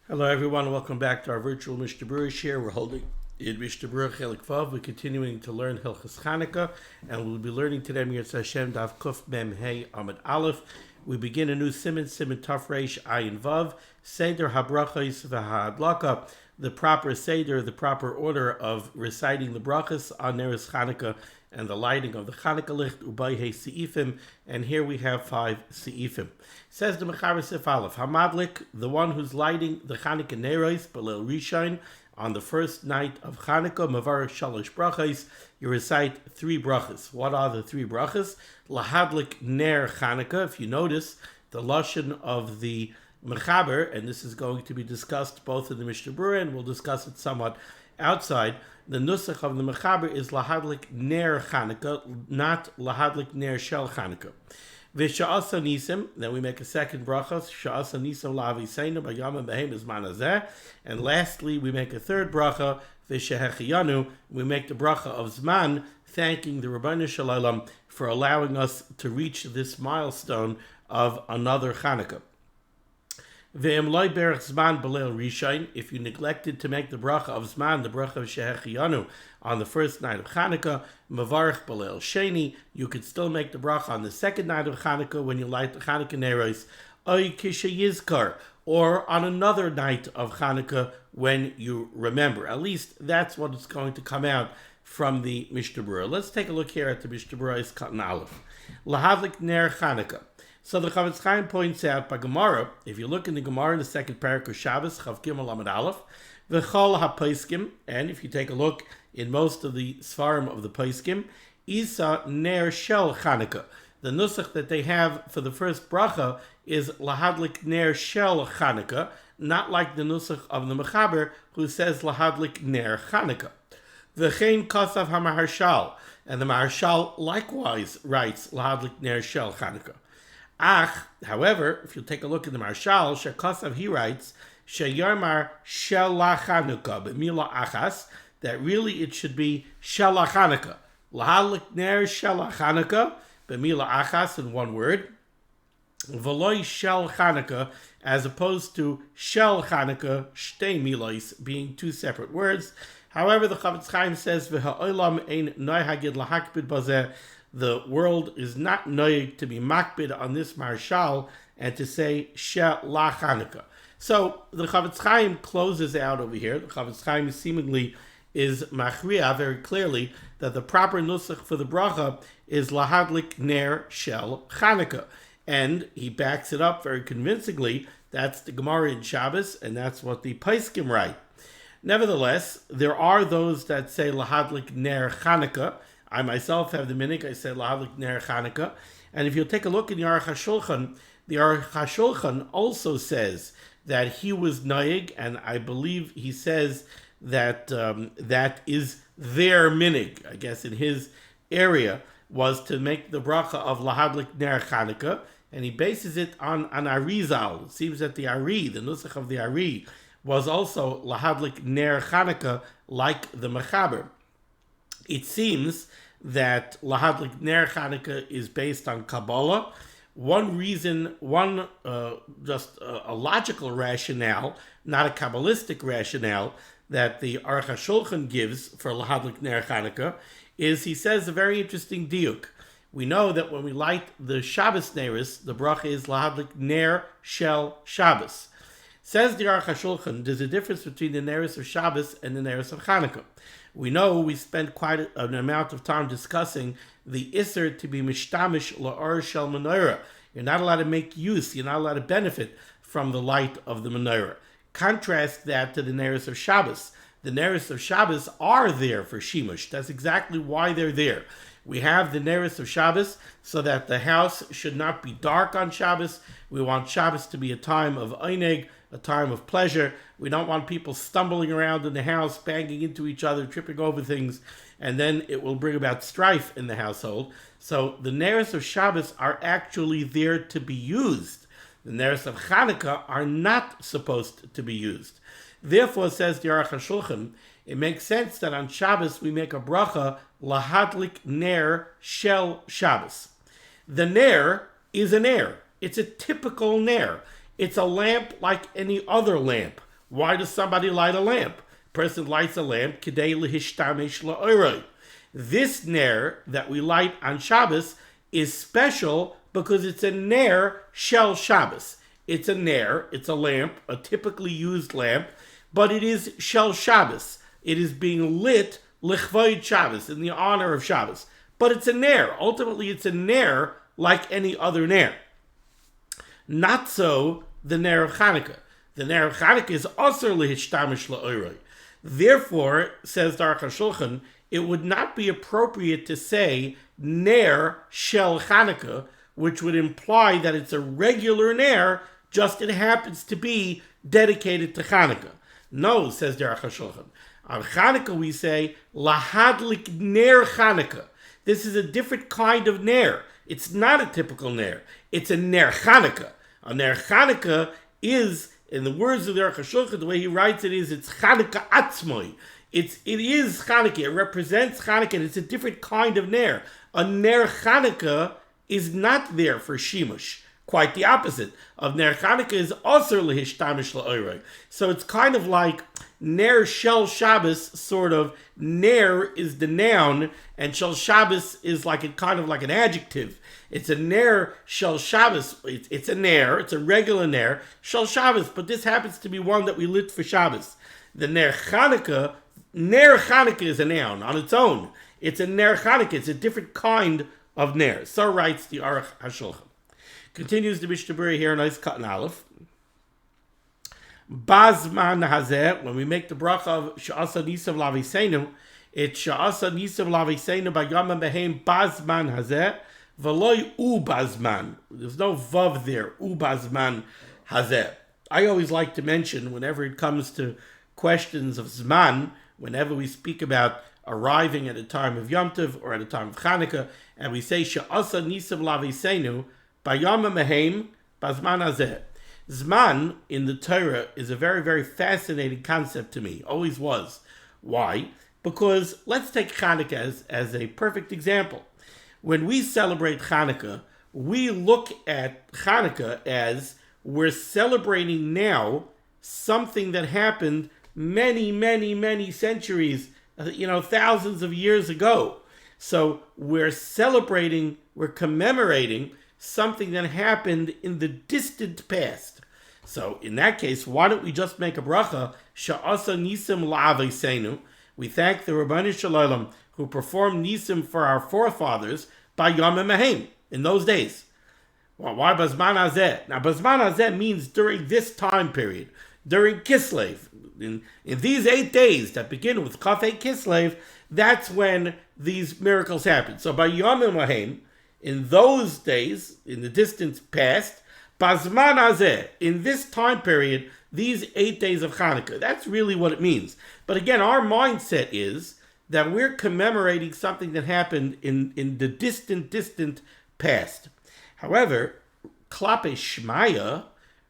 Hello everyone, welcome back to our virtual Mishnah Berurah share. We're holding in Mishnah Berurah Chelik Vav. We're continuing to learn Hilchos Chanukah, and we'll be learning today Mirz Hashem Daf Kuf Mem Hey Amud Aleph. We begin a new Siman Taf Reish Ayin Vav, Seder HaBerachos VeHaHadlaka, the proper Seder, the proper order of reciting the berachos on Neiros Chanukah and the lighting of the Chanukah licht, Ubay Hey Seifim, and here we have 5 Seifim. Says the Mechaber Sif Aleph, Hamadlik, the one who's lighting the Chanukah Neiros, Belel Rishon, on the first night of Chanukah, Mavar Shalosh Brachos, you recite 3 brachos. What are the 3 brachos? Lahadlik Ner Chanukah, if you notice, the lashon of the Mechaber, and this is going to be discussed both in the Mishnah Berurah, and we'll discuss it somewhat outside. The nusach of the Mechaber is Lahadlik Ner Chanukah, not Lahadlik Ner Shel Chanukah. V'sha'asa nisim, then we make a second brachos, sha'asa nisim la'aviseinu b'yamim b'hem izman hazeh, and lastly we make a third bracha, v'shehechiyanu, we make the bracha of Zman, thanking the Rabbeinu Shalom for allowing us to reach this milestone of another Chanukah. Ve'em loy berach Zman b'leil rishain, if you neglected to make the bracha of Zman, the bracha of Shehechiyanu, on the first night of Chanukah, Mavarich b'leil sheni, you could still make the bracha on the second night of Chanukah when you light the Chanukah Neiros, oy kisha yizkar, or on another night of Chanukah when you remember. At least that's what is going to come out from the Mishnah Berurah. Let's take a look here at the Mishnah Berurah's Katan Aleph. Lahadlik ner Chanukah. So the Chavetz Chaim points out by Gemara, if you look in the Gemara in the second parak of Shabbos, Chav Gimel Amud Aleph, v'chol ha-paiskim, and if you take a look in most of the Sfarim of the Paiskim, Isa ner shel Chanukah. The nusach that they have for the first bracha is lahadlik ner shel Chanukah, not like the nusach of the Mechaber, who says lahadlik ner Chanukah. V'chein kasav ha-maharshal, and the Maharshal likewise writes lahadlik ner shel Chanukah. However, if you take a look at the Marshal, Shekasav, he writes, Sheyarmar Shela Chanukah, B'mila Achas, that really it should be Shela Chanukah. Lahadlik ner Shela Chanukah, B'mila Achas, in one word. V'loi Shel Chanukah, as opposed to Shel Chanukah, Shtei Milois, being 2 separate words. However, the Chavetz Chaim says, V'ha'olam ein noi hagid lahakbid bazeh, the world is not noyeg to be makbid on this marshal and to say Shel Chanukah. So the Chavetz Chaim closes out over here. The Chavetz Chaim seemingly is machriya very clearly that the proper nusach for the bracha is lahadlik ner shel Chanukah, and he backs it up very convincingly. That's the Gemara in Shabbos, and that's what the Paiskim write. Nevertheless, there are those that say lahadlik ner Chanukah. I myself have the minhag, I say lahadlik ner Chanukah. And if you take a look in the Aruch HaShulchan, the Aruch HaShulchan also says that he was noyeg, and I believe he says that that is their minhag, I guess in his area, was to make the bracha of lahadlik ner Chanukah, and he bases it on Arizal. It seems that the Ari, the nusach of the Ari, was also lahadlik ner Chanukah, like the Mechaber. It seems that lahadlik ner Chanukah is based on Kabbalah. One reason, just a logical rationale, not a Kabbalistic rationale, that the Aruch HaShulchan gives for lahadlik ner Chanukah is he says a very interesting diuk. We know that when we light the Shabbos Neiros, the bracha is lahadlik ner shel Shabbos. Says the Aruch HaShulchan, there's a difference between the Neiros of Shabbos and the Neiros of Chanukah. We know we spent quite an amount of time discussing the Isser to be mishtamish la'or shel menorah. You're not allowed to make use, you're not allowed to benefit from the light of the menorah. Contrast that to the Neiros of Shabbos. The Neiros of Shabbos are there for shimush. That's exactly why they're there. We have the Neiros of Shabbos so that the house should not be dark on Shabbos. We want Shabbos to be a time of eineg, a time of pleasure. We don't want people stumbling around in the house, banging into each other, tripping over things, and then it will bring about strife in the household. So the Neiros of Shabbos are actually there to be used. The Neiros of Chanukah are not supposed to be used. Therefore, says the Aruch HaShulchan, it makes sense that on Shabbos we make a bracha lahadlik ner shel Shabbos. The ner is a ner. It's a typical ner. It's a lamp like any other lamp. Why does somebody light a lamp? Person lights a lamp, kidei lehishtamesh la'oroi. This ner that we light on Shabbos is special because it's a ner shel Shabbos. It's a ner, it's a lamp, a typically used lamp, but it is shel Shabbos. It is being lit lichvoid Shabbos, in the honor of Shabbos. But it's a ner. Ultimately, it's a ner like any other ner. Not so the ner of Chanukah. The ner of Chanukah is also lehishtamesh la'oroi. Therefore, says the Aruch HaShulchan, it would not be appropriate to say ner shel Chanukah, which would imply that it's a regular ner, just it happens to be dedicated to Chanukah. No, says the Aruch HaShulchan. On Chanukah we say lahadlik ner Chanukah. This is a different kind of ner. It's not a typical ner. It's a ner Chanukah. A ner Chanukah is, in the words of the Aruch HaShulchan, the way he writes it is, it's Chanukah atzmoi. It is Chanukah. It represents Chanukah. It's a different kind of ner. A ner Chanukah is not there for shimush. Quite the opposite. Of ner Chanukah is also lehishtamesh la'oroi. So it's kind of like ner shel Shabbos, sort of. Ner is the noun, and shel Shabbos is like kind of like an adjective. It's a ner shel Shabbos. It's a ner. It's a regular ner shel Shabbos, but this happens to be one that we lit for Shabbos. The ner Chanukah is a noun on its own. It's a ner Chanukah. It's a different kind of ner. So writes the Aruch HaShulchan. Continues the Mishnah Berurah here, nice cut in Aleph. Bazman hazeh, when we make the bracha of Sha'asa Nisav Laviseinu, it's Sha'asa Nisav Laviseinu Bayama Behem Bazman hazeh, Veloy Ubazman. There's no vav there, Ubazman hazeh. I always like to mention, whenever it comes to questions of Zman, whenever we speak about arriving at a time of Yom Tov or at a time of Chanukah, and we say Sha'asa Nisav Laviseinu, Bayama Mehem Bazman hazeh. Zman in the Torah is a very, very fascinating concept to me. Always was. Why? Because let's take Chanukah as a perfect example. When we celebrate Chanukah, we look at Chanukah as we're celebrating now something that happened many, many, many centuries, thousands of years ago. So we're celebrating, we're commemorating something that happened in the distant past. So in that case, why don't we just make a bracha, Sha'asa Nisim La'aviseinu. We thank the Rabbanu Shalom who performed Nisim for our forefathers by Yom Mehem in those days. Well, why Bazman Hazeh? Now Bazman Hazeh means during this time period, during Kislev. In these 8 days that begin with Kafei Kislev, that's when these miracles happen. So by Yom Mehem, in those days, in the distant past, Bazman Hazeh, in this time period, these 8 days of Chanukah. That's really what it means. But again, our mindset is that we're commemorating something that happened in the distant past. However, Klape Shmaya,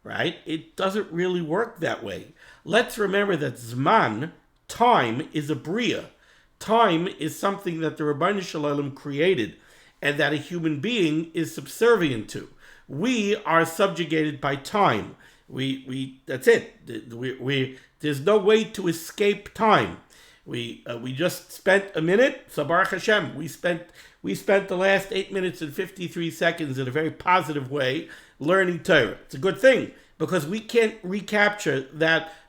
right, it doesn't really work that way. Let's remember that Zman, time, is a bria. Time is something that the Rabbanu Shalom created and that a human being is subservient to. We are subjugated by time. We that's it. There's no way to escape time. We just spent a minute. So Baruch Hashem, we spent the last 8 minutes and 53 seconds in a very positive way learning Torah. It's a good thing because we can't recapture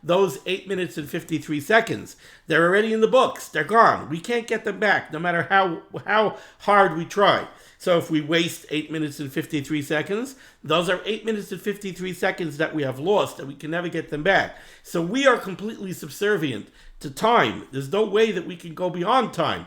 those 8 minutes and 53 seconds. They're already in the books. They're gone. We can't get them back, no matter how hard we try. So if we waste 8 minutes and 53 seconds, those are 8 minutes and 53 seconds that we have lost and we can never get them back. So we are completely subservient to time. There's no way that we can go beyond time.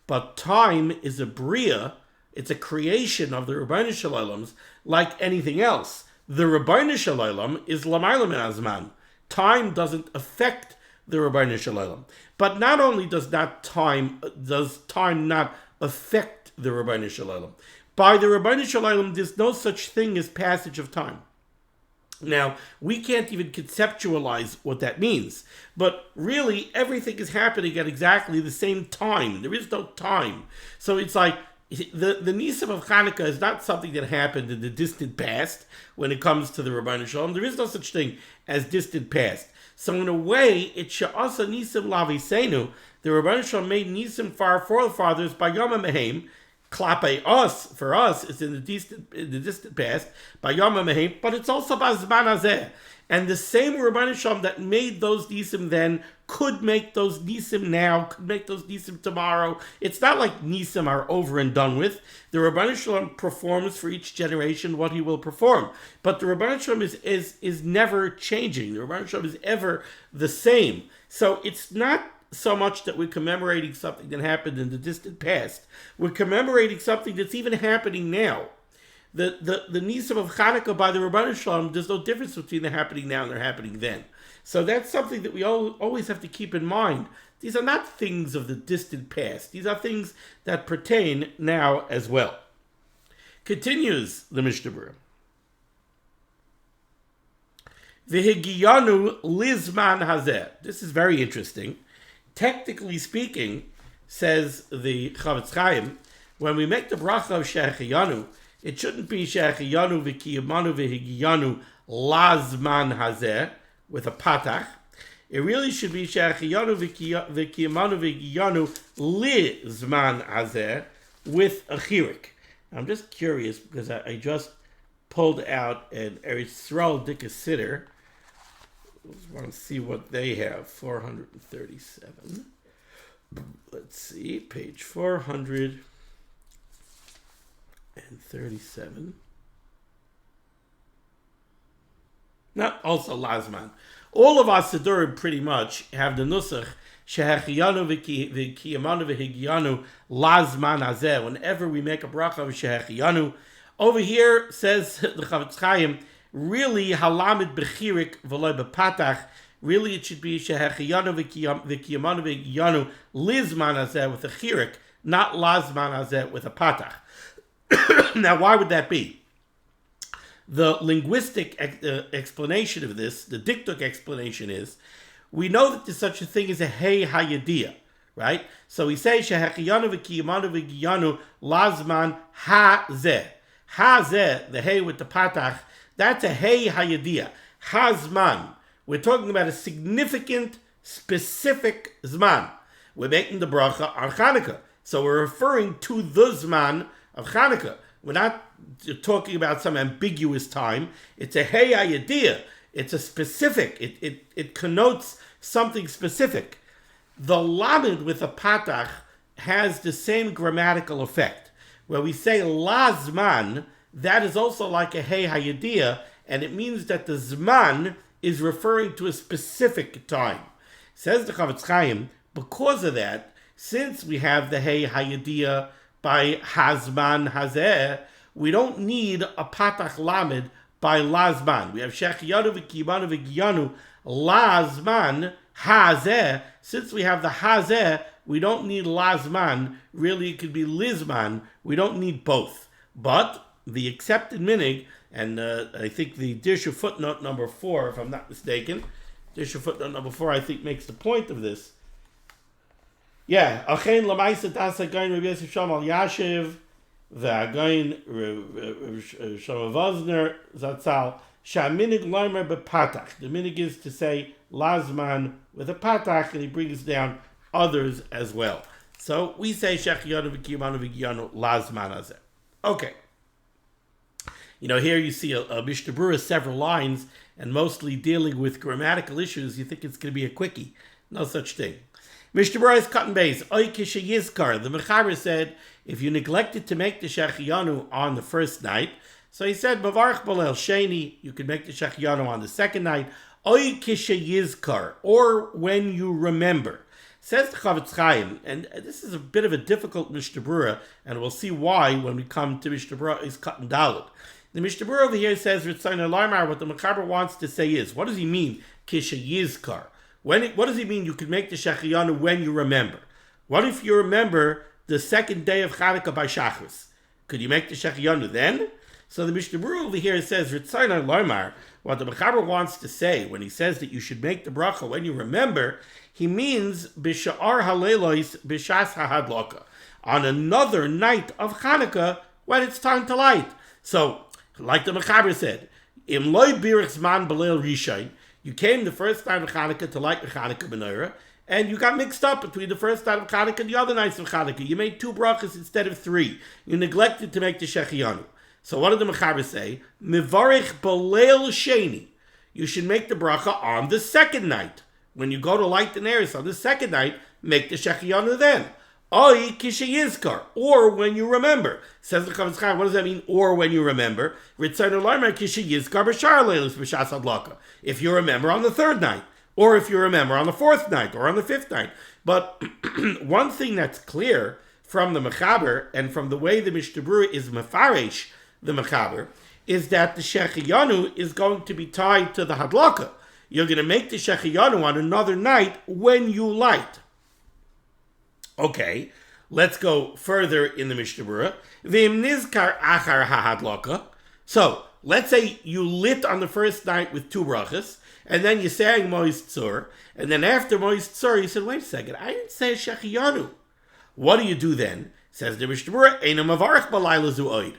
But time is a bria. It's a creation of the Rabbanu Shalom's like anything else. The Rabbanu Shalom is lamayla min hazman. Time doesn't affect the Rabbanu Shalom. But not only does time not affect the Rabbanu Shalom. By the Rabbanu Shalom, there's no such thing as passage of time. Now, we can't even conceptualize what that means. But really, everything is happening at exactly the same time. There is no time. So it's like, the Nisim of Chanukah is not something that happened in the distant past when it comes to the Rabbeinu Shalom. There is no such thing as distant past. So in a way, it she'asa Nisim lavisenu. The Rabbeinu Shalom made Nisim for our forefathers by Yom Mehem. Klape us, for us, it's in the distant past, by Yom Mehem, but it's also by Zman Hazeh. And the same Rabbeinu Shalom that made those Nisim then could make those Nisim now, could make those Nisim tomorrow. It's not like Nisim are over and done with. The Rabbeinu Shalom performs for each generation what he will perform. But the Rabbeinu Shalom is never changing. The Rabbeinu Shalom is ever the same. So it's not so much that we're commemorating something that happened in the distant past. We're commemorating something that's even happening now. The Nisim of Chanukah by the Rabbeinu Shalom, there's no difference between they're happening now and they're happening then. So that's something that we always have to keep in mind. These are not things of the distant past. These are things that pertain now as well. Continues the Mishnah Berurah. V'higiyanu lizman hazeh. This is very interesting. Technically speaking, says the Chavetz Chaim, when we make the bracha of Shehechiyanu, it shouldn't be Shehechiyanu v'kiyamanu v'higiyanu lazman hazeh with a patach. It really should be Shehechiyanu v'kiyamanu v'higiyanu lizman hazeh with a chirik. I'm just curious because I just pulled out an Eretz Yisrael Dika Siddur. I want to see what they have. 437. Let's see, page 437. Not also Lazman. All of our Siddurim pretty much have the nusach Shehechiyanu v'kiyamanu v'higiyanu Lazman hazeh. Whenever we make a bracha of Shehechiyanu, over here says the Chavetz Chaim, really halamid bechirik v'loy bepatach. Really, it should be Shehechiyanu v'kiyamanu v'higiyanu Lizman hazeh with a chirik, not Lazman hazeh with a patach. Now, why would that be? The linguistic explanation of this, the diktuk explanation is, we know that there's such a thing as a hey hayediyah, right? So we say Shehechiyanu v'kiyamanu v'higiyanu Lazman hazeh. Hazeh, the hey with the patach, that's a hey hayediyah. Hazman. We're talking about a significant, specific zman. We're making the bracha on Chanukah. So we're referring to the zman of Chanukah. We're not talking about some ambiguous time. It's a hey hayediyah. It's a specific. It connotes something specific. The limud with a patach has the same grammatical effect. Where we say lazman, that is also like a hey hayediyah, and it means that the zman is referring to a specific time. Says the Chavetz Chaim, because of that, since we have the hey hayediyah by hazman hazeh, we don't need a patach lamed by lazman. We have Shehechiyanu v'kiyamanu v'higiyanu lazman hazeh. Since we have the hazeh, we don't need lazman. Really, it could be lizman. We don't need both. But the accepted minig, and I think the Dirshu footnote number 4, if I'm not mistaken, Dirshu footnote number 4, I think makes the point of this. Yeah, Achein lamaisa tasa gain Rabbi Yosef Shalom al Yashiv, v'again Shalom Vosner Zatzal, sha'minig loimer bepatach. The minig is to say lazman with a patach, and he brings down others as well. So we say Shehechiyanu v'kiyamanu v'higiyanu lazman hazeh. Okay. You know, here you see a Mishnah Berurah, several lines, and mostly dealing with grammatical issues. You think it's going to be a quickie. No such thing. Mishnah Berurah is cut and base. Oy kishe yizkar. The Mechaber said, if you neglected to make the Shehechiyanu on the first night, so he said, Bavarch bolel sheni, you could make the Shehechiyanu on the second night. Oy kishe yizkar, or when you remember. Says the Chavetz Chaim, and this is a bit of a difficult Mishnah Berurah, and we'll see why when we come to Mishnah Berurah is cut and dalet. The Mishnah Berurah over here says, what the Mechaber wants to say is, what does he mean, kishe yizkar? What does he mean you could make the Shehechiyanu when you remember? What if you remember the second day of Chanukah by Shachris? Could you make the Shehechiyanu then? So the Mishnah Berurah over here says, what the Mechaber wants to say when he says that you should make the bracha when you remember, he means b'sha'ar halelos b'shas hahadlaka. on another night of Chanukah when it's time to light. So, like the Mechaber said, Im loy birach zman b'leil rishon, you came the first night of Chanukah to light the Chanukah menorah, and you got mixed up between the first night of Chanukah and the other nights of Chanukah. You made 2 brachas instead of 3. You neglected to make the Shechianu. So what did the Mechaber say? Mivarich b'leil sheni. You should make the bracha on the second night. When you go to light the Neiros on the second night, make the Shechianu then. Oi kishayizkar, or when you remember. Says the Chavetz Chaim, what does that mean, or when you remember? Ritzaynu lomer kishayizkar b'shar leilos b'shas hadlaka. If you remember on the third night, or if you remember on the fourth night, or on the fifth night. But one thing that's clear from the Mechaber, and from the way the Mishnah Berurah is mefaresh the Mechaber, is that the Shechiyanu is going to be tied to the hadlaka. You're going to make the Shechiyanu on another night when you light. Okay, let's go further in the Mishnah Berurah. V'im nizkar achar hahadlaka. So, let's say you lit on the first night with 2 brachas, and then you sang Mois Tzur, and then after Mois Tzur, you said, wait a second, I didn't say Shechiyanu. What do you do then? Says the Mishnah Berurah, Eina mavarich b'layla zu oid.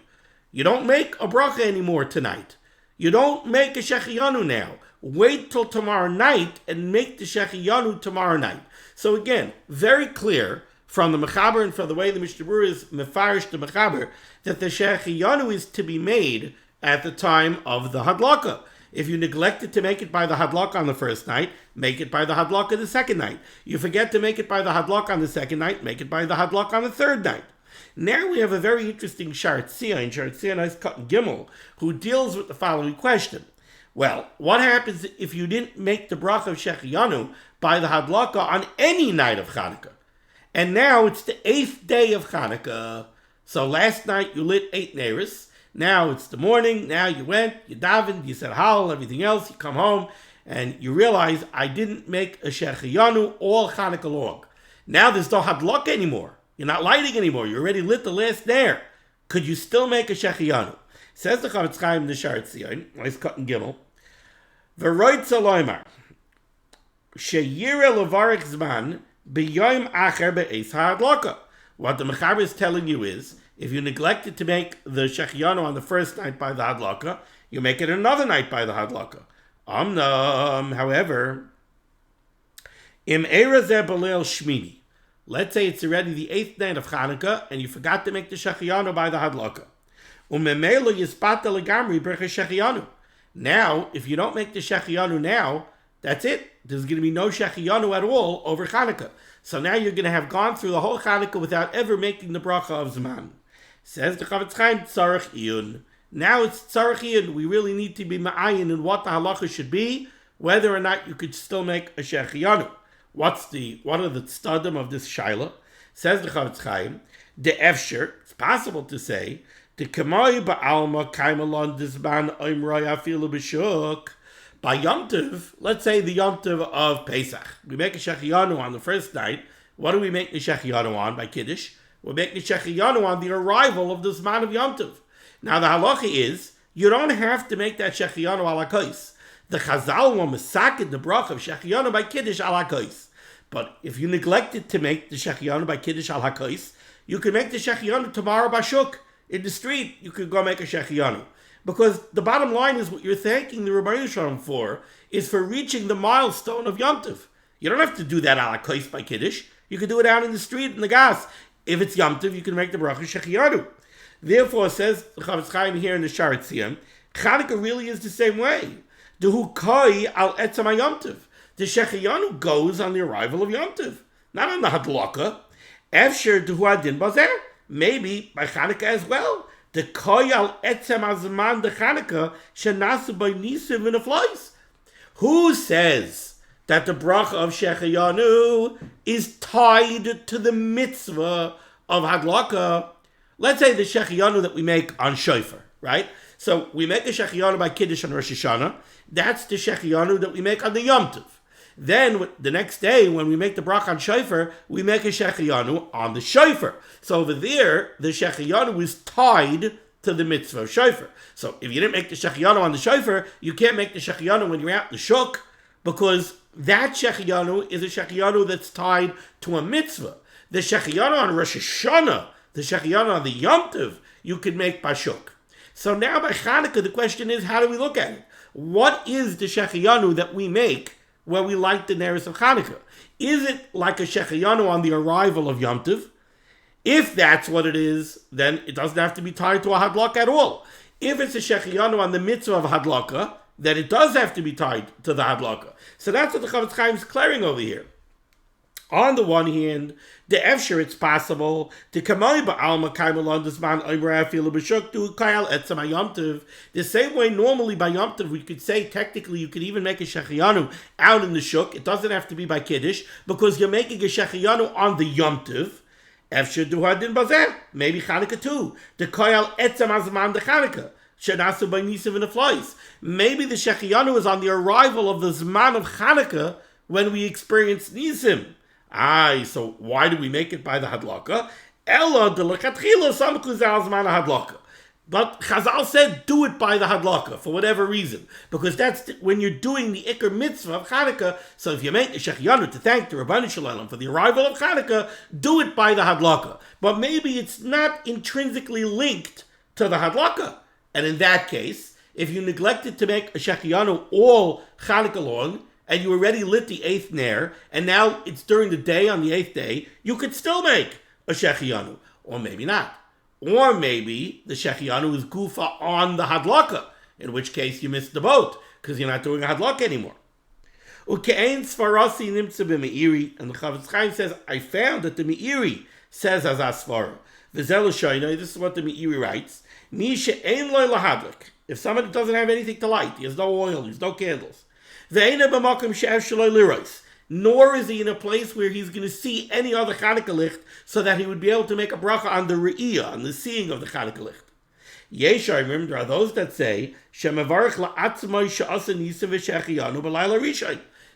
You don't make a bracha anymore tonight. You don't make a Shechiyanu now. Wait till tomorrow night and make the Shechiyanu tomorrow night. So again, very clear from the Mechaber and from the way the Mishnah Berurah is mefarish the Mechaber that the Shechiyanu is to be made at the time of the Hadlaka. If you neglected to make it by the Hadlaka on the first night, make it by the Hadlaka the second night. You forget to make it by the Hadlaka on the second night, make it by the Hadlaka on the third night. Now we have a very interesting Shartzia in Shartzia Nice Cut Gimel, who deals with the following question. Well, what happens if you didn't make the bracha of Shechiyanu by the Hadlaka on any night of Chanukah? And now it's the 8th day of Chanukah. So last night you lit 8 Neiros. Now it's the morning. Now you went, you davened, you said Hallel, everything else. You come home and you realize I didn't make a Shechiyanu all Chanukah long. Now there's no Hadlaka anymore. You're not lighting anymore. You already lit the last Neir. Could you still make a Shechiyanu? Says the Chavetz Chaim in the Shartzia, nice cut in Gimel. V'roitza loymar sheyira levarich zman b'yoyim acher be'eis ha'adlaka. What the Mechaber is telling you is, if you neglected to make the Shechiyanu on the first night by the Hadlaka, you make it another night by the Hadlaka. However, im eira zeh b'leil shmini. Let's say it's already the 8th night of Chanukah, and you forgot to make the Shechiyanu by the Hadlaka. Umemelo yispata legamri berachos Shechiyanu. Now, if you don't make the Shechiyanu now, that's it. There's going to be no Shechiyanu at all over Chanukah. So now you're going to have gone through the whole Chanukah without ever making the bracha of Zman. Says the Chavetz Chaim, Tzarech Iyun. Now it's Tzarech Iyun. We really need to be ma'ayin in what the halacha should be, whether or not you could still make a Shechiyanu. What are the tzadim of this shaila? Says the Chavetz Chaim, the efsher, it's possible to say, the k'moi ba'alma kaimalon disban oimroi afilu b'shuk. By Yom Tov, let's say the Yom Tov of Pesach. We make a Shechiyanu on the first night. What do we make the Shechiyanu on by Kiddush? We make the Shechiyanu on the arrival of the Zman of Yom Tov. Now the halacha is, you don't have to make that Shechiyanu ala kos. The Chazal will mesaked the bracha of Shechiyanu by Kiddush ala kos. But if you neglected to make the Shechiyanu by Kiddush ala kos, you can make the Shechiyanu tomorrow by Shuk. In the street, you could go make a Shechiyanu. Because the bottom line is what you're thanking the Rebbeinu Shalom for is for reaching the milestone of Yom Tov. You don't have to do that ala kos by Kiddush. You can do it out in the street in the gas. If it's Yom Tov, you can make the bracha Shechiyanu. Therefore, says the Chavetz Chaim here in the Shartzia, Chanukah really is the same way. Dehu koi al etzam Yom Tov. The Shechiyanu goes on the arrival of Yom Tov, not on the Hadlaka. Efsher dehu adin bazer. Maybe by Chanukah as well. The koyal etzem azman de Chanukah shenasu by nisim in a flies. Who says that the bracha of Shechiyanu is tied to the mitzvah of Hadlaka? Let's say the Shechiyanu that we make on Shofar, right? So we make a Shechiyanu by Kiddush on Rosh Hashanah. That's the Shechiyanu that we make on the Yom Tov. Then the next day, when we make the bracha on Shofar, we make a Shechiyanu on the Shofar. So over there, the Shechiyanu is tied to the mitzvah of Shofar. So if you didn't make the Shechiyanu on the Shofar, you can't make the Shechiyanu when you're out in the Shuk, because that Shechiyanu is a Shechiyanu that's tied to a mitzvah. The Shechianu on Rosh Hashanah, the Shechianu on the Yom Tov, you could make Bashuk. So now by Chanukah, the question is, how do we look at it? What is the Shechianu that we make when we light the Neiros of Chanukah? Is it like a Shechianu on the arrival of Yom Tov? If that's what it is, then it doesn't have to be tied to a Hadlaka at all. If it's a Shechianu on the mitzvah of Hadlaka, then it does have to be tied to the Hadlaka. So that's what the Chavetz Chaim is clearing over here. On the one hand, the efshir, it's possible to kamoi ba'alma kaimelon desman oimra afilu b'shuk to kayal etzam hayomtiv. The same way normally by Yom Tov we could say technically you could even make a shechianu out in the shuk. It doesn't have to be by kiddush because you're making a shechianu on the Yom Tov. Efshir duhadin bazeh, maybe Chanukah too. The kayal etzam azman de Chanukah. Shenasu by nisim and the flies. Maybe the shechianu is on the arrival of the zman of Chanukah when we experience nisim. So why do we make it by the hadlaka? Ella de l'chatchila samku zal zman hadlaka. But Chazal said do it by the hadlaka for whatever reason, because that's when you're doing the ikar mitzvah of Chanukah. So if you make a shechianu to thank the Rabbanu Shalom for the arrival of Chanukah, do it by the hadlaka. But maybe it's not intrinsically linked to the hadlaka, and in that case, if you neglected to make a shechianu all Chanukah long, and you already lit the 8th Ner, and now it's during the day on the 8th day, you could still make a Shechianu. Or maybe not. Or maybe the Shechianu is Gufa on the Hadlaka, in which case you missed the boat, because you're not doing a Hadlaka anymore. Uke'ein Sfarasi Nimtza b'Meiri, and the Chavetz Chaim says, I found that the Meiri says as Asfara. V'zelu Shoynoi, this is what the Meiri writes, Mi she'ein loy lahadlik. If somebody doesn't have anything to light, he has no oil, he has no candles, nor is he in a place where he's going to see any other Chanukah licht, so that he would be able to make a bracha on the re'iyah, on the seeing of the Chanukah licht. Yeshayim, there are those that say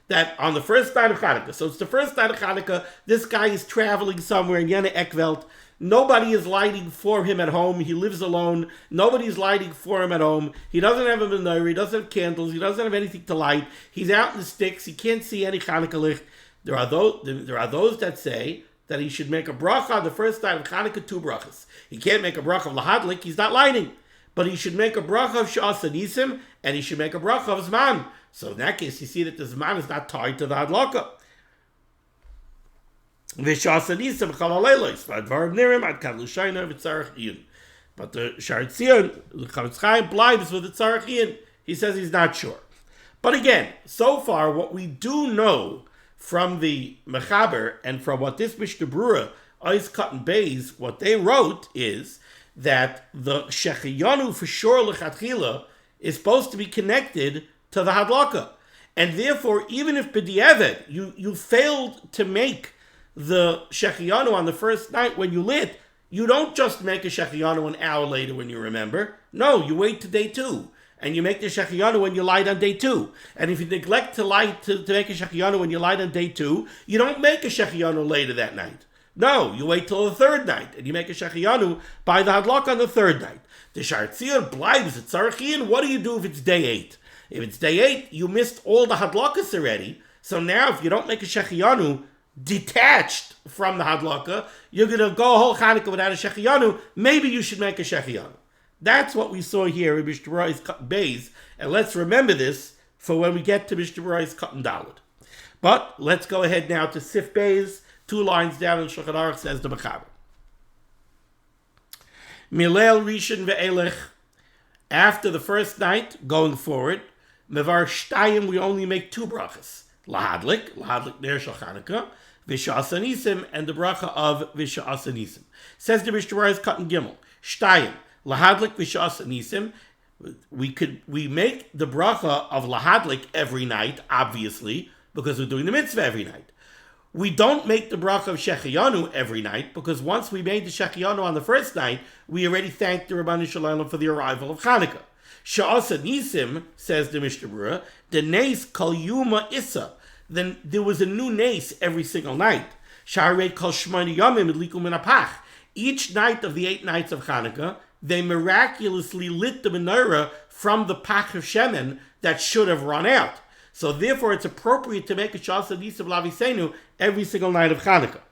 that on the first night of Chanukah, so it's the first night of Chanukah, this guy is traveling somewhere in Yene Ekveld. Nobody is lighting for him at home. He lives alone. Nobody is lighting for him at home. He doesn't have a menorah. He doesn't have candles. He doesn't have anything to light. He's out in the sticks. He can't see any Chanukah licht. There are those that say that he should make a bracha on the first night of Chanukah, 2 brachas. He can't make a bracha of lahadlik. He's not lighting. But he should make a bracha of sha'as nisim, and he should make a bracha of zman. So in that case, you see that the zman is not tied to the hadlaka. But the Sharetzion, the Chavetz Chaim, blives with the tzarach. He says he's not sure. But again, so far, what we do know from the Mechaber and from what this Mishnah Berurah, Ois Cotton Bays, what they wrote is that the Shechiyanu for sure lechatchila is supposed to be connected to the hadlaka. And therefore, even if b'di'evet, you failed to make the Shechianu on the first night when you lit, you don't just make a Shechianu an hour later when you remember. No, you wait to day 2. And you make the Shechianu when you light on day 2. And if you neglect to light to make a Shechianu when you light on day 2, you don't make a Shechianu later that night. No, you wait till the 3rd night, and you make a Shechianu by the Hadlak on the 3rd night. The Sharetzion blives at Tzarachian. What do you do if it's day 8? If it's day 8, you missed all the Hadlakas already. So now if you don't make a Shechianu detached from the Hadlaka, you're going to go a whole Chanukah without a Shechianu. Maybe you should make a Shechianu. That's what we saw here in Mishnah Berurah's Cotton Bays. And let's remember this for when we get to Mishnah Berurah's Cotton Daled. But let's go ahead now to Sif Bays. 2 lines down in Shulchan Aruch says the Mechaber. Milel Rishon ve'elech. After the first night, going forward, Mevar Shtayim, we only make 2 brachas. Lahadlik Ner Shel Chanukah, V'sha'as Nisim, and the bracha of V'sha'as Nisim. Says the Mishnah Berurah's Cotton Gimel. Shtayim, Lahadlik V'sha'as Nisim. We make the bracha of Lahadlik every night, obviously, because we're doing the mitzvah every night. We don't make the bracha of Shechiyanu every night, because once we made the Shechiyanu on the first night, we already thanked the Rabbanu Shalom for the arrival of Chanukah. Sha'asa Nisim, says the Mishnah Berurah, the Nes Kol Yuma Issa. Then there was a new Nes every single night. Sha'arei Kol Shmoni Yomim Idliku Min HaPach. Each night of the 8 nights of Chanukah, they miraculously lit the menorah from the Pach of Shemen that should have run out. So therefore, it's appropriate to make a Sha'asa Nisim Lavisenu every single night of Chanukah.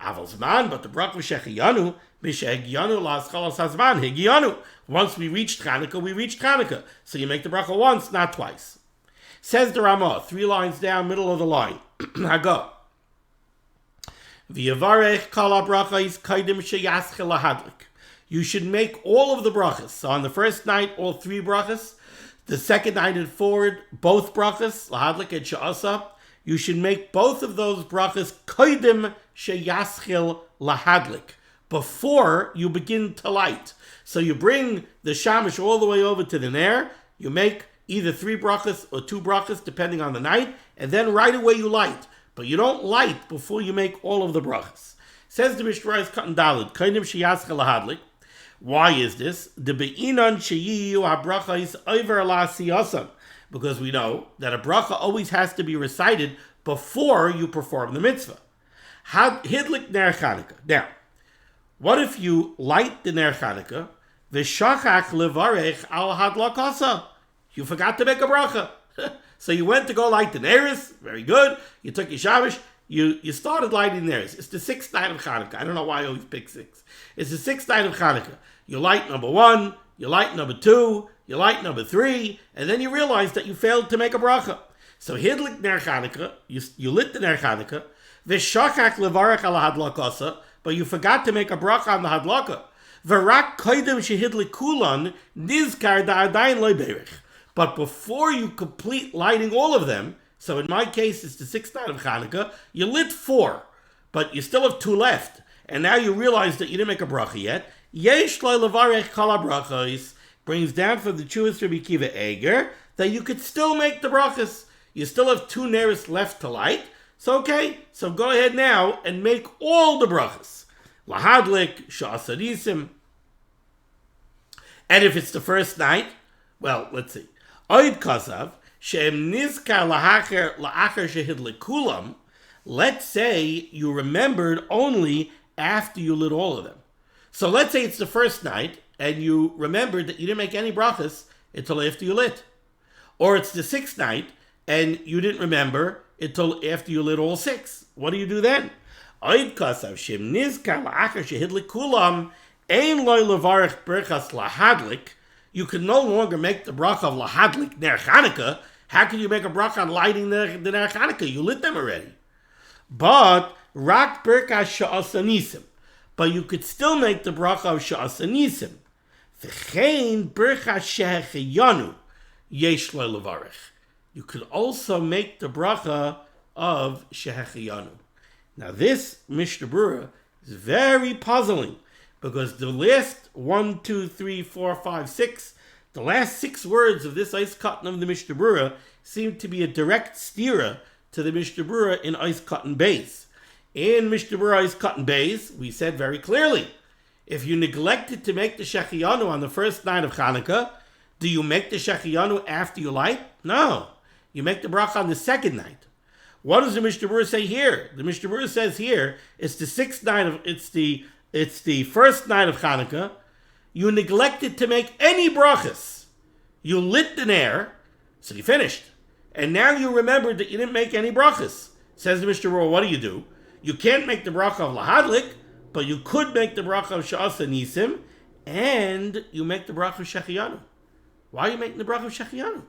Aval Zman, but the bracha Shechiyanu, Mishehegiyanu La'aschalas Hazman, Hegiyanu. Once we reached Chanukah, we reached Chanukah. So you make the bracha once, not twice. Says the Ramah, 3 lines down, middle of the line. Hago. V'yavarech kol habrachos kaidim sheyaschel lahadlik. You should make all of the brachas. So on the first night, all 3 brachas. The second night and forward, both brachas, lahadlik and she'asa. You should make both of those brachas kaidim sheyaschel lahadlik, before you begin to light. So you bring the shamash all the way over to the ner. You make either 3 brachas or 2 brachas, depending on the night, and then right away you light. But you don't light before you make all of the brachas. Says the Mishnah Berurah Katan Daled, Kaidim sheyaschel lahadlik. Why is this? The be'inan sheyiyu habrachos over la'asiyasam. Because we know that a bracha always has to be recited before you perform the mitzvah. Hidlik ner Chanukah. Now, what if you light the ner Chanukah, v'shachach levarech al hadlakasa? You forgot to make a bracha. So you went to go light the Neiros, very good. You took your Shabbos, you started lighting Neiros. It's the 6th night of Chanukah. I don't know why I always pick 6. It's the 6th night of Chanukah. You light number 1, you light number 2, you light number 3, and then you realize that you failed to make a bracha. So hidlik ner Chanukah, you lit the ner Chanukah, v'shachach levarech al hadlakasa, but you forgot to make a bracha on the hadlaka. V'rak koidem shehidlik kulan nizkar da'adayin loy berich. But before you complete lighting all of them, so in my case it's the 6th night of Chanukah, you lit 4, but you still have 2 left, and now you realize that you didn't make a bracha yet. Yesh lo levarech kol habrachos brings down from the Jewish Rabbi Kiva Eger that you could still make the brachas. You still have 2 Neiros left to light, so okay, so go ahead now and make all the brachas. Lahadlik, sha'asadisim. And if it's the first night, well, let's see. Oid kasav, she'em nizkar la'acher shehidlik kulam. Let's say you remembered only after you lit all of them. So let's say it's the first night, and you remembered that you didn't make any brachas until after you lit. Or it's the 6th night, and you didn't remember until after you lit all 6. What do you do then? Oid kasav, she'em nizkar la'acher shehidlik kulam, ein loy levarech berachos lahadlik. You can no longer make the bracha of lahadlik ner Chanukah. How can you make a bracha on lighting the ner Chanukah? You lit them already. But rak berachos sha'asanisim. But you could still make the bracha of sha'asanisim. V'chein berachos shehechiyanu yesh lo levarech. You could also make the bracha of shehechiyanu. Now this Mishnah Berurah is very puzzling, because the last 1, 2, 3, 4, 5, 6, the last 6 words of this ice cotton of the Mishnah Berurah seem to be a direct stira to the Mishnah Berurah in ice cotton bays. In Mishnah Berurah ice cotton bays, we said very clearly, if you neglected to make the Shechiyanu on the first night of Chanukah, do you make the Shechiyanu after you light? No. You make the bracha on the 2nd night. What does the Mishnah Berurah say here? The Mishnah Berurah says here, it's the 6th night of, it's the 1st night of Chanukah. You neglected to make any brachas. You lit the ner, so you finished. And now you remembered that you didn't make any brachas. Says the Mishnah Berurah, what do? You can't make the bracha of lahadlik, but you could make the bracha of sha'asa nisim, and you make the bracha of shechiyanu. Why are you making the bracha of shechiyanu?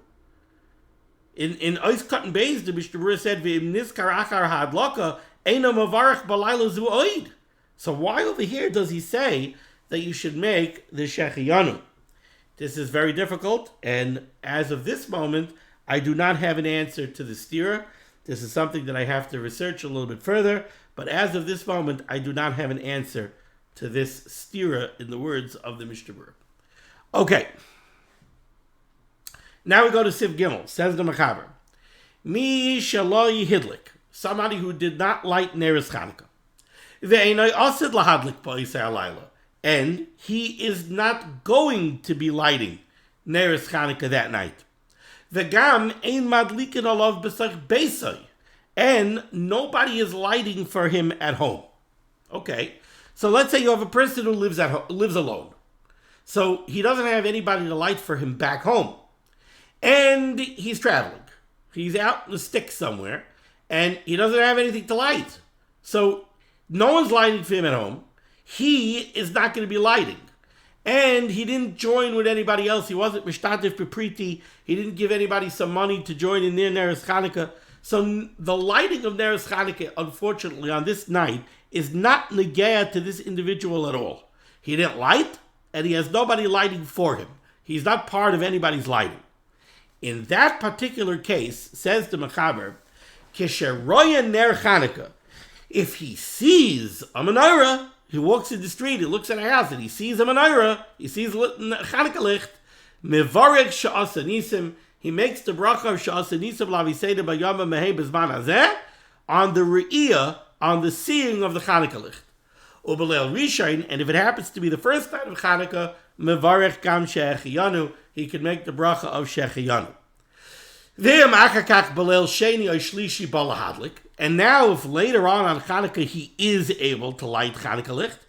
In Ois Cotton Bays, the Mishnah Berurah said, V'im nizkar achar ha'adlaka, eino mavarach balayla zu oid. So why over here does he say that you should make the shechiyanu? This is very difficult, and as of this moment, I do not have an answer to the stira. This is something that I have to research a little bit further, but as of this moment, I do not have an answer to this stira in the words of the Mishnah Berurah. Okay. Now we go to Siv Gimel. Says the Mechaber. Mi shaloi hidlik. Somebody who did not light Neiros Chanukah. Ve'enoi asid lahadlik ba'isei alayla. And he is not going to be lighting Neiros Chanukah that night. Ve'gam ein madlikin alav b'sach beisai. And nobody is lighting for him at home. Okay. So let's say you have a person who lives alone. So he doesn't have anybody to light for him back home. And he's traveling. He's out in the sticks somewhere, and he doesn't have anything to light. So no one's lighting for him at home. He is not going to be lighting. And he didn't join with anybody else. He wasn't mishtatif bepriti. He didn't give anybody some money to join in their Neiros Chanukah. So the lighting of Neiros Chanukah, unfortunately, on this night, is not negaya to this individual at all. He didn't light, and he has nobody lighting for him. He's not part of anybody's lighting. In that particular case, says the Mechaber, Kesheroya Ner Chanukah, if he sees a menorah, he walks in the street, he looks at a house, and he sees a menorah, he sees Chanukah licht, mevarek sha'asa nisim, he makes the bracha of sha'asa nisim laviseda b'yama mehei b'zman hazeh, on the re'iyah, on the seeing of the Chanukah licht. Ubelel Rishain, and if it happens to be the first night of Chanukah, mevarech gam she'echiyanu, he can make the bracha of she'echiyanu. And now, if later on Chanukah he is able to light Chanukah licht,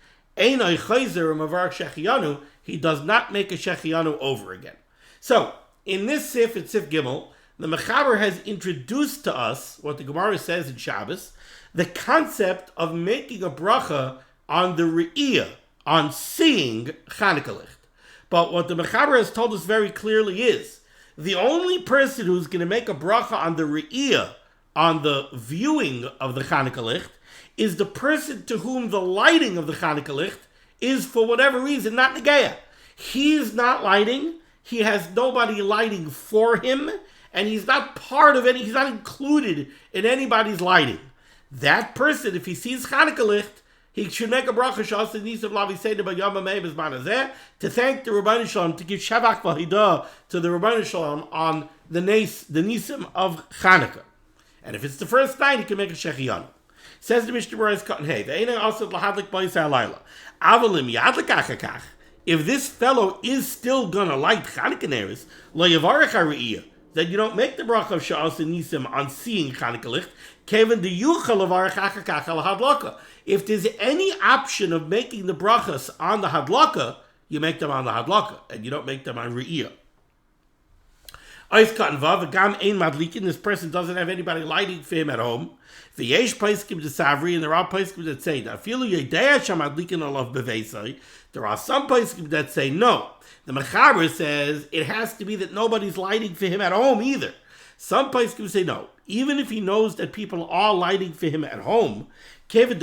he does not make a shechiyanu over again. So, in this Sif, it's Sif Gimel, the Mechaber has introduced to us, what the Gemara says in Shabbos, the concept of making a bracha on the re'iyah, on seeing Chanukah licht. But what the Mechaber has told us very clearly is, the only person who's going to make a bracha on the re'iyah, on the viewing of the Chanukah licht, is the person to whom the lighting of the Chanukah licht is, for whatever reason, not negaya. He's not lighting, he has nobody lighting for him, and he's not part of any, he's not included in anybody's lighting. That person, if he sees Chanukah licht, he should make a bracha shas and nisim lavi seder b'yama mei b'zman hazeh to thank the Rabbeinu Shalom, to give shavach v'hidah to the Rabbeinu Shalom on the nisim of Chanukah. And if it's the first night, he can make a shechiyanu. Says the Mishnah Berurah cut in hay. Ve'ena also lahadlik b'yis halayla. Avalim yadlik achakach. If this fellow is still gonna light Chanukah neiros, lo yavarech hariyah, that you don't make the bracha of shas and nisim on seeing Chanukah licht. Kevin the yuchal lavarech achakach al hadlaka. If there's any option of making the brachas on the hadlaka, you make them on the hadlaka, and you don't make them on re'iyah. This person doesn't have anybody lighting for him at home. V'yesh paiskim desavri, and there are paiskim that say that. There are some paiskim that say no. The Mechaber says it has to be that nobody's lighting for him at home either. Some paiskim say no. Even if he knows that people are lighting for him at home, since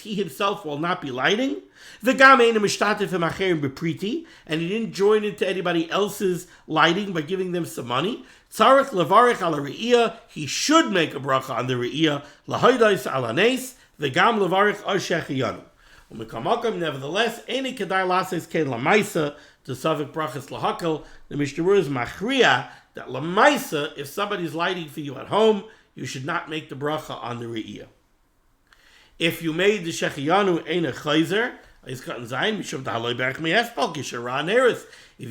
he himself will not be lighting, and he didn't join into anybody else's lighting by giving them some money, he should make a bracha on the re'iyah, nevertheless, to Savik brachas lahakal, the Mishnah Berurah is machriya that lamaisa, if somebody's lighting for you at home, you should not make the bracha on the re'iyah. If you made the shechiyanu eina chayzer, if you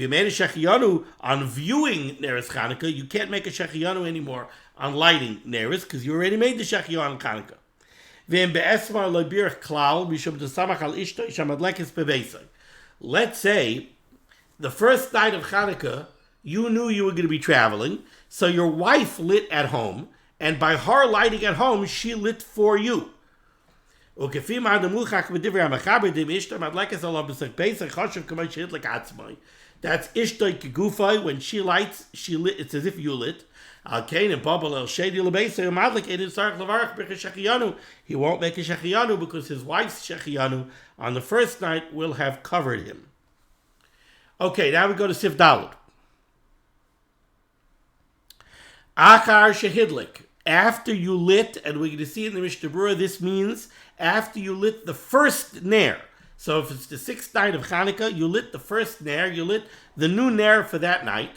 made a shechiyanu on viewing Neiros Chanukah, you can't make a shechiyanu anymore on lighting Neiros, because you already made the shechiyanu on Chanukah. Let's say the first night of Chanukah, you knew you were going to be traveling, so your wife lit at home, and by her lighting at home, she lit for you. That's ishtay kegufay. When she lights, she lit. It's as if you lit. He won't make a shechiyanu because his wife's shechiyanu on the first night will have covered him. Okay, now we go to Sif Daled. Achar shehidlik. After you lit, and we're going to see in the Mishnah Berurah, this means after you lit the first ner. So if it's the sixth night of Chanukah, you lit the first ner, you lit the new ner for that night.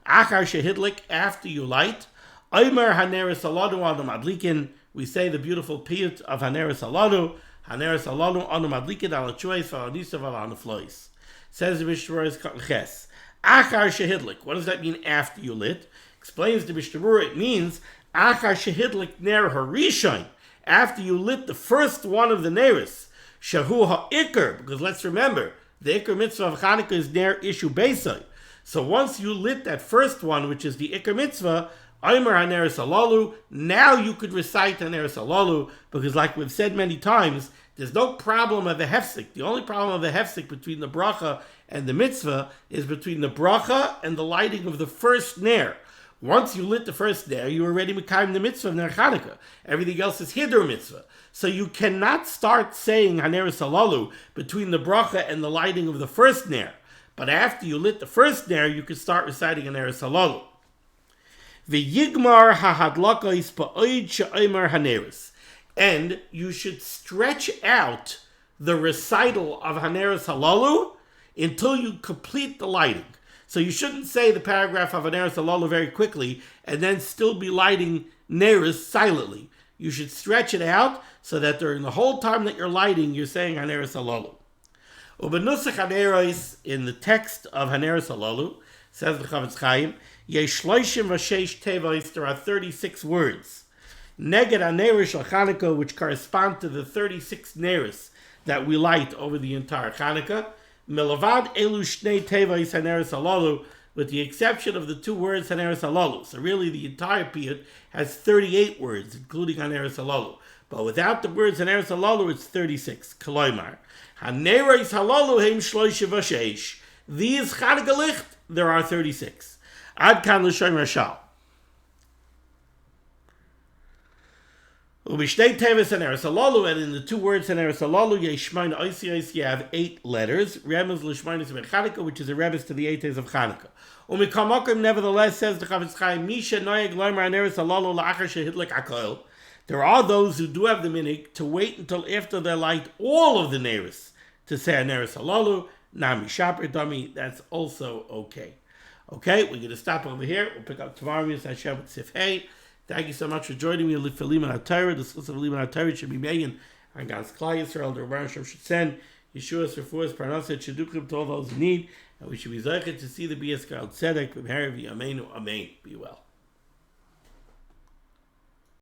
Achar shehidlik, after you light. Omer haneres aladu anu madlikin. We say the beautiful piyut of haneres aladu. Haneres aladu anu madlikin al choice for anisav al anuflois. Says the Mishnah Berurah ches. Achar shehidlik. What does that mean after you lit? Explains the Mishnah Berurah, it means Achar shehidlik ner harishon, after you lit the first one of the Neiros, shahu ha'ikr, because let's remember, the ikr mitzvah of Chanukah is ner ishu beisai. So once you lit that first one, which is the ikr mitzvah, Omer Haneres Alalu. Now you could recite Haneres Alalu, because like we've said many times, there's no problem of a hefsek. The only problem of a hefsek between the bracha and the mitzvah is between the bracha and the lighting of the first ner. Once you lit the first ner, you already mekayim the mitzvah of Ner Chanukah. Everything else is hidur mitzvah. So you cannot start saying Haneres Alalu between the bracha and the lighting of the first ner. But after you lit the first ner, you can start reciting Haneres Alalu. V'yigmar hahadlakos ba'od she'omer haneres. And you should stretch out the recital of Haneres Halalu until you complete the lighting. So you shouldn't say the paragraph of Haneres Halalu very quickly and then still be lighting Neres silently. You should stretch it out so that during the whole time that you're lighting, you're saying Haneres Halalu. Ubenusach Haneres, in the text of Haneres Halalu, says the Chavetz Chaim, Yesh shloshim v'sheish tevos, there are 36 words. Neged Neiros Chanukah, which correspond to the 36 Neros that we light over the entire Chanukah. Milavad elu shnei tevos Haneres Halalu, with the exception of the 2 words Haneres Halalu. So really the entire piyut has 38 words, including Haneres Halalu. But without the words Haneres Halalu, it's 36. Koloimar. Haneres Halalu heim shloshim v'sheish. These Chanukah licht, there are 36. Ad kan l'shoym rashal. Ubishtei teves Haneres Halalu, and in the 2 words Haneres Halalu, yeshmain oisiyos, you have 8 letters. Remez l'shmain is Chanukah, which is a remez to the 8 days of Chanukah. Umikamakim, nevertheless, says the Chavetz Chaim, Misha noyeg loymer Haneres Halalu la'achar shehidlik hakoil. There are those who do have the minhag to wait until after they light all of the Neros to say Haneres Halalu. Nami shaper dummy, that's also okay. Okay, we're going to stop over here. We'll pick up tomorrow with Hashem with Sif Hey. Thank you so much for joining me for limud HaTorah. The schus of limud HaTorah should be made on God's Klal Yisrael. The Rebbe should send Yeshua's refuahs, parnaset, sheduchim to all those who need. And we should be zeichet to see the Bias Gal Tzedek from Harav Yameinu. Amen. Be well.